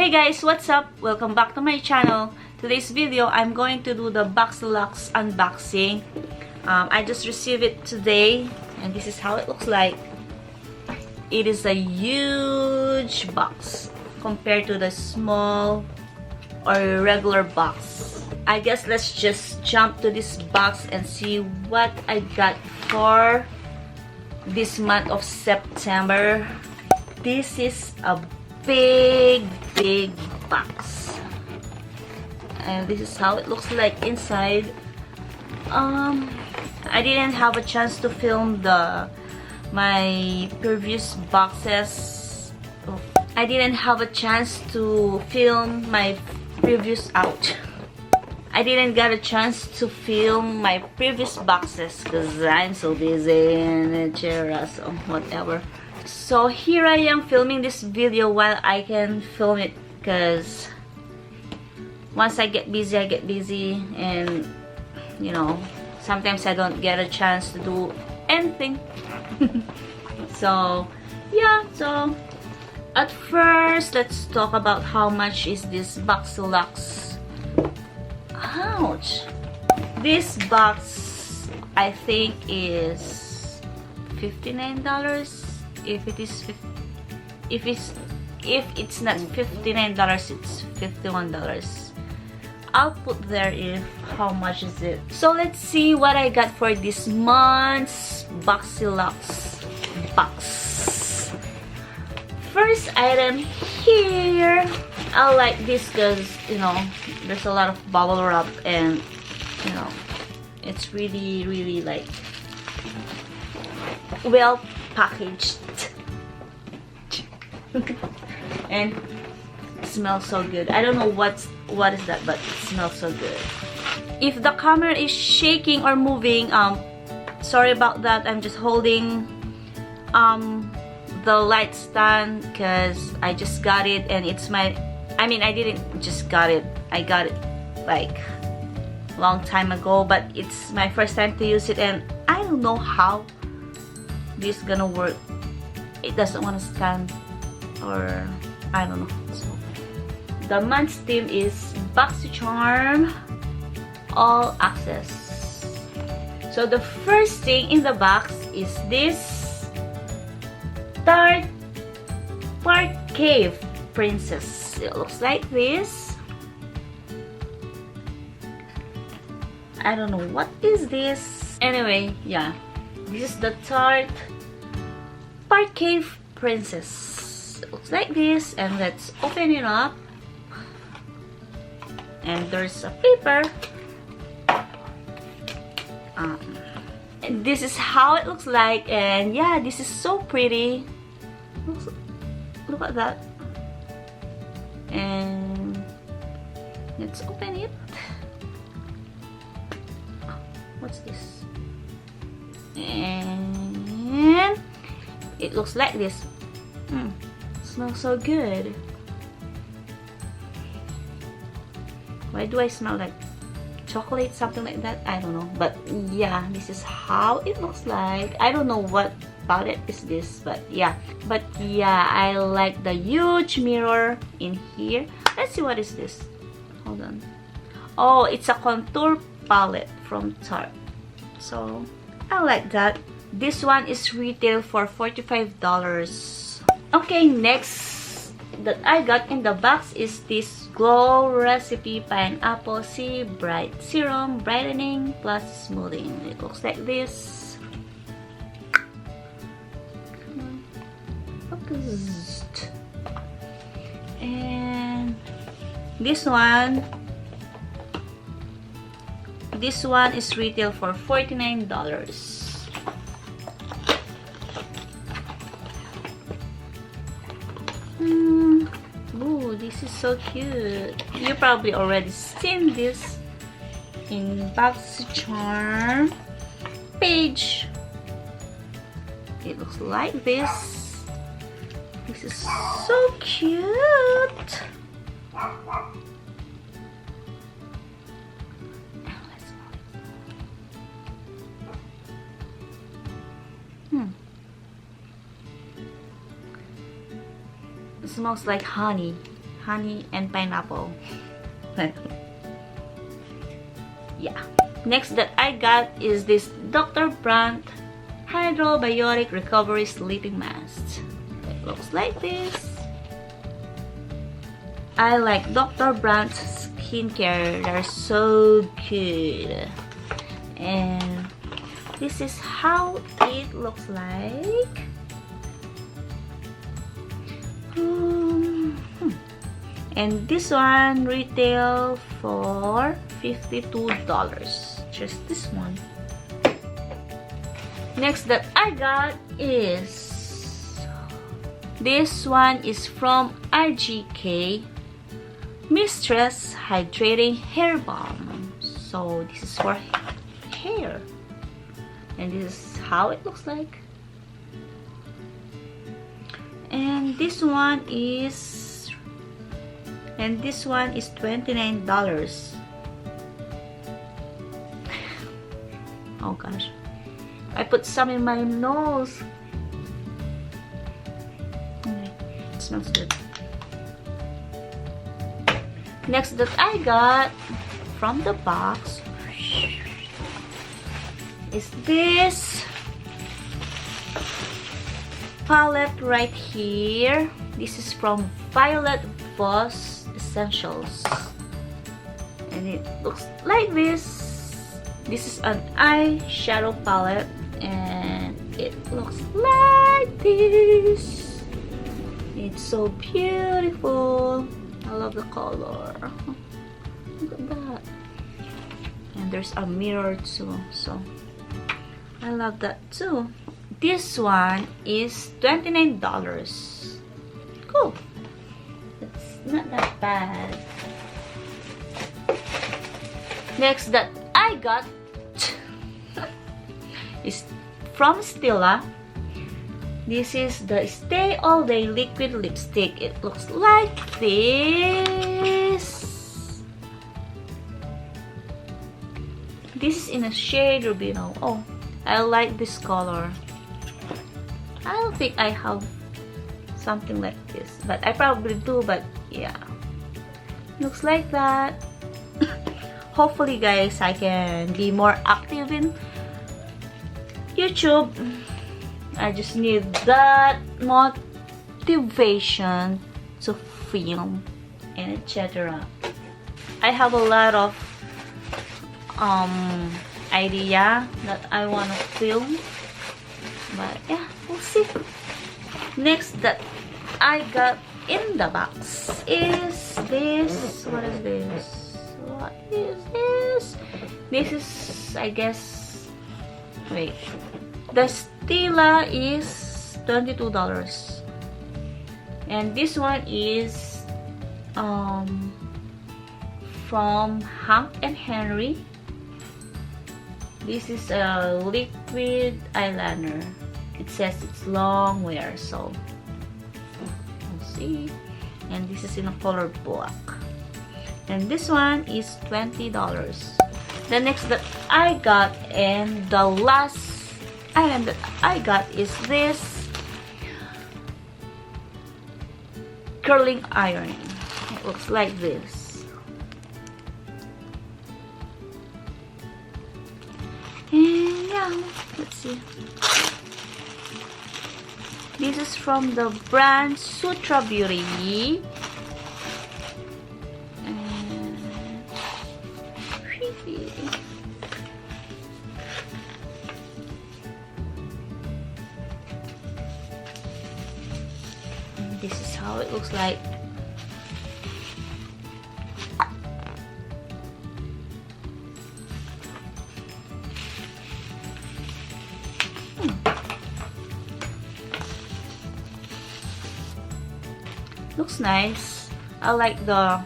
Hey guys, what's up? Welcome back to my channel. Today's video, I'm going to do the BoxyLuxe unboxing. I just received it today, and this is how it looks like. It is a huge box compared to the small or regular box. I guess let's just jump to this box and see what I got for this month of September. This is a big box, and this is how it looks like inside. I didn't have a chance to film my previous boxes. I didn't have a chance to film my previous I didn't get a chance to film my previous boxes because I'm so busy and etc. So whatever. So here I am filming this video while I can film it, because once I get busy, and you know, sometimes I don't get a chance to do anything. So yeah, so at first let's talk about how much is this BoxyLuxe. Ouch! This box I think is $59. If it's not $59, it's $51. I'll put there if how much is it. So let's see what I got for this month's BoxyLuxe box. First item here. I like this because, you know, there's a lot of bubble wrap, and you know, it's really like well packaged. And it smells so good. I don't know what is that, but it smells so good. If the camera is shaking or moving, sorry about that. I'm just holding the light stand because I just got it, and it's my, I mean, I didn't just got it, I got it like a long time ago, but it's my first time to use it, and I don't know how this is gonna work. It doesn't want to stand, or I don't know. So the month's theme is BoxyCharm All Access. So the first thing in the box is this Tarte Park Cave Princess. It looks like this. I don't know what is this. Anyway, yeah, this is the Tarte Park Cave Princess. It looks like this, and let's open it up. And there's a paper. And this is how it looks like, and yeah, this is so pretty. Look at that. And let's open it. What's this? And it looks like this. Smells so good. Why do I smell like chocolate, something like that? I don't know, but yeah, this is how it looks like. I don't know what about it is this, but yeah, I like the huge mirror in here. Let's see, what is this? Hold on. Oh, it's a contour palette from Tarte, so I like that. This one is retail for $45. Okay, next that I got in the box is this Glow Recipe Pineapple Sea Bright Serum Brightening Plus Smoothing. It looks like this. Come on, focused. And this one is retail for $49. Ooh, this is so cute. You probably already seen this in BoxyCharm page. It looks like this. This is so cute. It smells like honey. honey and pineapple. Yeah. Next that I got is this Dr. Brandt Hydrobiotic Recovery Sleeping Mask. It looks like this. I like Dr. Brandt's skincare. They're so good. And this is how it looks like. And this one retail for $52. Just this one. Next that I got is this one is from RGK Mistress Hydrating Hair Balm. So this is for hair. And this is how it looks like. And this one is $29. Oh gosh, I put some in my nose. Okay, it smells good. Next that I got from the box is this palette right here. This is from Violet Voss Essentials, and it looks like this. This is an eyeshadow palette, and it looks like this. It's so beautiful. I love the color. Look at that. And there's a mirror too, so I love that too. This one is $29. Cool. It's not that bad. Next that I got is from Stila. This is the Stay All Day Liquid Lipstick. It looks like this. This is in a shade Rubino. Oh, I like this color. I don't think I have something like this, but I probably do. But yeah, looks like that. Hopefully guys, I can be more active in YouTube. I just need that motivation to film and etc. I have a lot of idea that I want to film, but yeah, we'll see. Next that I got in the box is this. What is this? What is this? This is, I guess, wait, the Stila is $22, and this one is from Hank and Henry. This is a liquid eyeliner. It says it's long wear, so let's see. And this is in a color black. And this one is $20. The next that I got, and the last item that I got, is this curling iron. It looks like this. And yeah, let's see. This is from the brand Sutra Bari. This is how it looks like. Looks nice. I like the,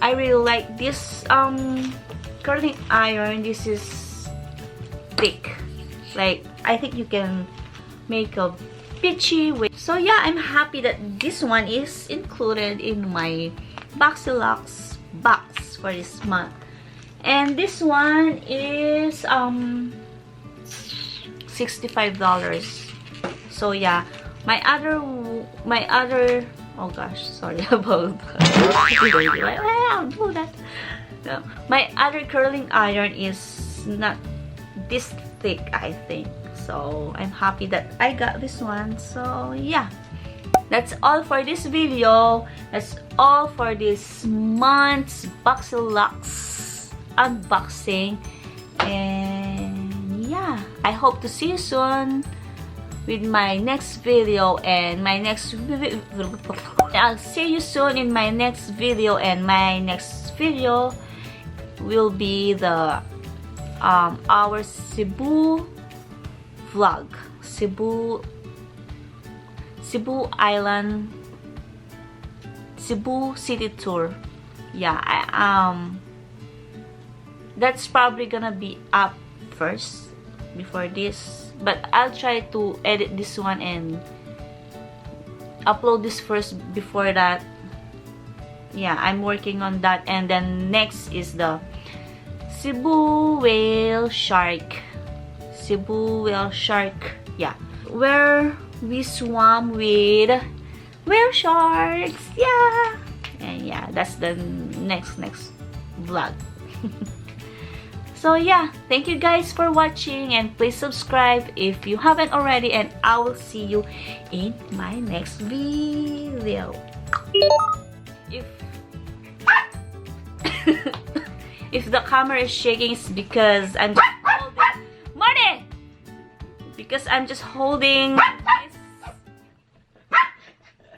I really like this curling iron. This is thick. Like, I think you can make a peachy with. So yeah, I'm happy that this one is included in my BoxyLuxe box for this month. And this one is $65. So yeah, My other oh gosh, sorry about that. Do that. No. My other curling iron is not this thick, I think. So I'm happy that I got this one. So yeah, that's all for this video. That's all for this month's BoxyLuxe unboxing. And yeah, I hope to see you soon with my next video and my next I'll see you soon in my next video, and my next video will be the our Cebu vlog, Cebu Island, Cebu city tour. Yeah, that's probably gonna be up first before this, but I'll try to edit this one and upload this first before that. Yeah, I'm working on that. And then next is the Cebu whale shark, yeah, where we swam with whale sharks. Yeah, and yeah, that's the next vlog. So yeah, thank you guys for watching, and please subscribe if you haven't already, and I will see you in my next video. If the camera is shaking, it's because I'm just holding money. Because I'm just holding